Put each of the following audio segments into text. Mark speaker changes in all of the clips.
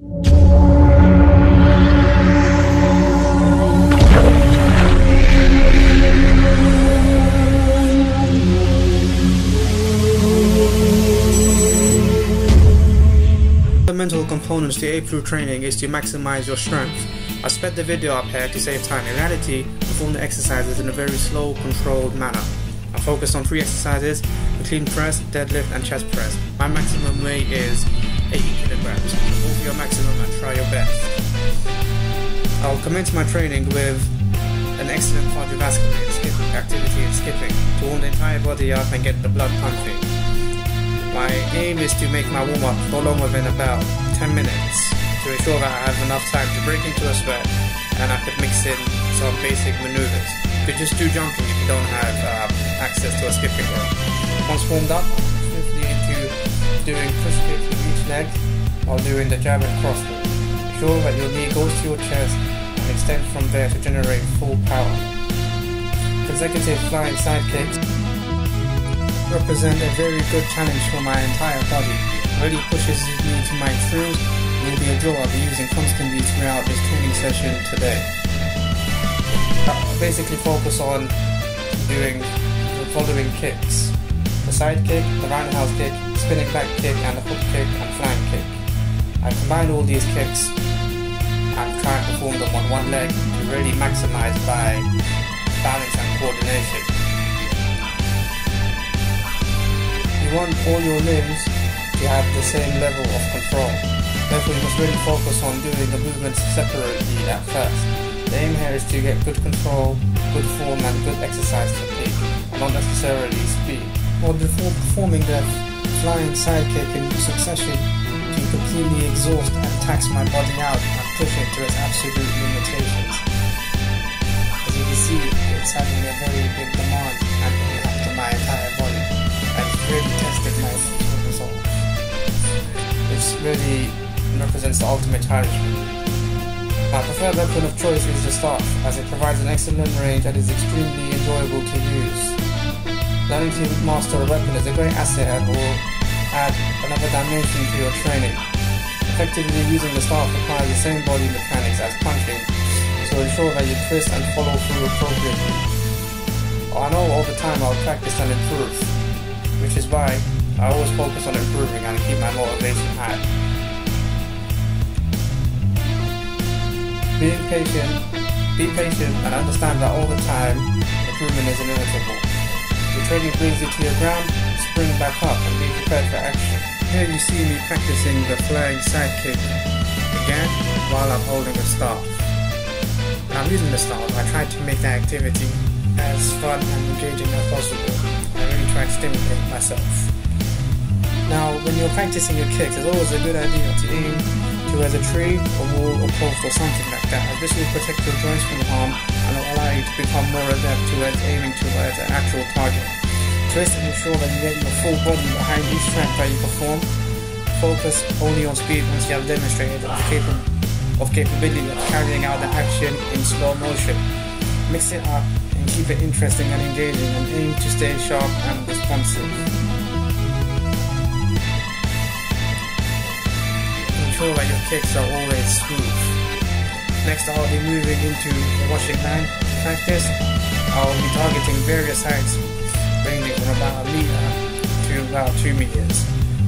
Speaker 1: Fundamental components to Apefoo training is to maximize your strength. I sped the video up here to save time. In reality, perform the exercises in a very slow, controlled manner. I focused on 3 exercises: the clean press, deadlift and chest press. My maximum weight is 80 kilograms. Go for your maximum and try your best. I'll commence my training with an excellent cardiovascular activity in skipping to warm the entire body up and get the blood pumping. My aim is to make my warm-up no longer than about 10 minutes to ensure that I have enough time to break into a sweat and I could mix in some basic maneuvers. You could just do jumping if you don't have access to a skipping rope. Once warmed up, swiftly into doing push kicks with each leg while doing the jab and cross move. Ensure that your knee goes to your chest and extend from there to generate full power. Consecutive flying side kicks represent a very good challenge for my entire body. It really pushes me to my extremes and will be a drill I'll be using constantly throughout this training session today. I'll basically focus on doing the following kicks: the side kick, the roundhouse kick, spinning back kick and the hook kick and flying kick. I combine all these kicks and try and perform them on one leg to really maximize my balance and coordination. You want all your limbs to have the same level of control. Therefore, you must really focus on doing the movements separately at first. The aim here is to get good control, good form and good exercise technique, and not necessarily speed. Or before performing the flying side kick in succession, to completely exhaust and tax my body out and push it to its absolute limitations. As you can see, it's having a very big demand and impact on my entire body. And it's really tested my physical results. It really represents the ultimate challenge for me. My preferred weapon of choice is the staff, as it provides an excellent range and is extremely enjoyable to use. Learning to master a weapon is a great asset and will add another dimension to your training. Effectively using the staff requires the same body mechanics as punching, so ensure that you twist and follow through appropriately. I know over time I'll practice and improve, which is why I always focus on improving and keep my motivation high. Be patient and understand that all the time improvement is inevitable. The training brings you to your ground, spring back up and be prepared for action. Here you see me practicing the flying side kick again while I'm holding a staff. When I'm using the staff, I try to make the activity as fun and engaging as possible. I really try to stimulate myself. Now, when you're practicing your kicks, it's always a good idea to aim towards a tree, a wall, or post or something like that, as this will protect your joints from harm and will allow you to become more adept towards aiming towards an actual target. Twist and ensure that you get your full body behind each track that you perform. Focus only on speed once you have demonstrated the capability of carrying out the action in slow motion. Mix it up and keep it interesting and engaging, and aim to stay sharp and responsive. Ensure that your kicks are always smooth. Next, I'll be moving into the washing line practice. I'll be targeting various heights ranging from about 1 meter to about 2 meters.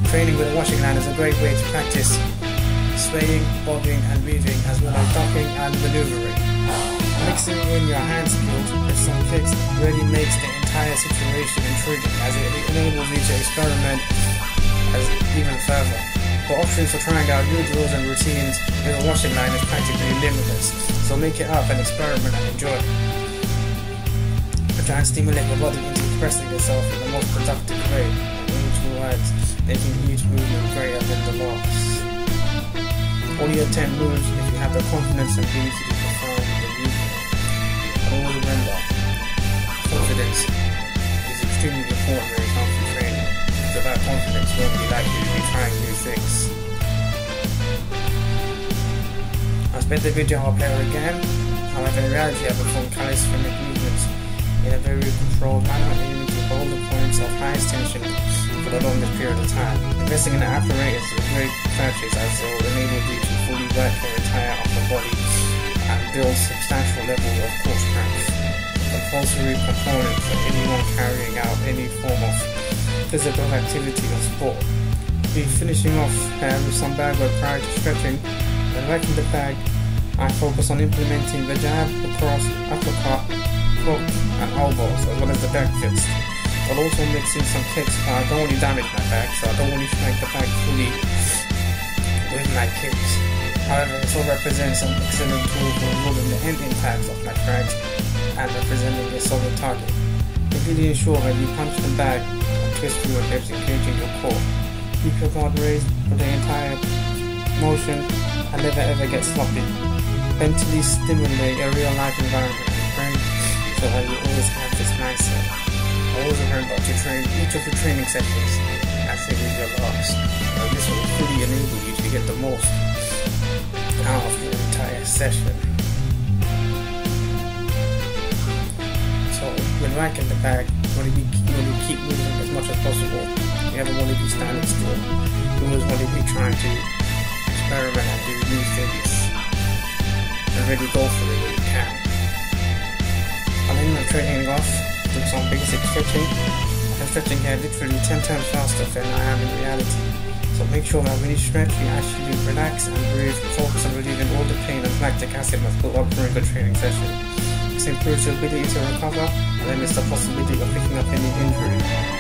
Speaker 1: Training with a washing line is a great way to practice swaying, bobbing and weaving, as well as ducking and maneuvering. Mixing in your hand skills with some kicks really makes the entire situation intriguing, as it enables you to experiment even further. The options for trying out new drills and routines with a washing line is practically limitless, so make it up and experiment and enjoy. Try and stimulate your body into expressing yourself in the most productive way, and aim towards making each movement greater than the last. Only attempt moves if you have the confidence and ability to perform the movement. And always remember, confidence is extremely important when it comes to training. Without confidence, you won't be likely to be trying new things. I sped the video up here again. However, in reality I perform calisthenic movements in a very controlled manner, aiming to hold the points of highest tension for the longest period of time. Investing in an apparatus is a great purchase, as it will enable you to work your entire upper body and build substantial levels of core strength. Compulsory component for anyone carrying out any form of physical activity or sport. Be finishing off with some bag work prior to stretching. When working the bag, I focus on implementing the jab, the cross, uppercut, hook and elbows, as well as the back fist. I'll also mix in some kicks, but I don't want to damage my back, so I don't want to strike the back fully with my kicks. However, it still represents an excellent tool for removing the end impacts of my strikes and representing a solid target. Completely ensure that you punch the bag and twist through your hips, engaging your core. Keep your guard raised for the entire motion and never ever get sloppy. Mentally stimulate a real life environment in your brain so that you always have this mindset. Always remember to train each of your training sessions as if it's your last. This will fully enable you to get the most out of your entire session. So when racking the bag, you want to keep moving as much as possible. You never want to be standing still. You always want to be trying to experiment and do new things and really go for it when you can. I'll end up training off with some basic stretching. I'm stretching here literally 10 times faster than I am in reality. So make sure that when you stretch, you actually relax and breathe, focus on relieving all the pain and lactic acid that's built up during the training session. This improves your ability to recover and limits the possibility of picking up any injury.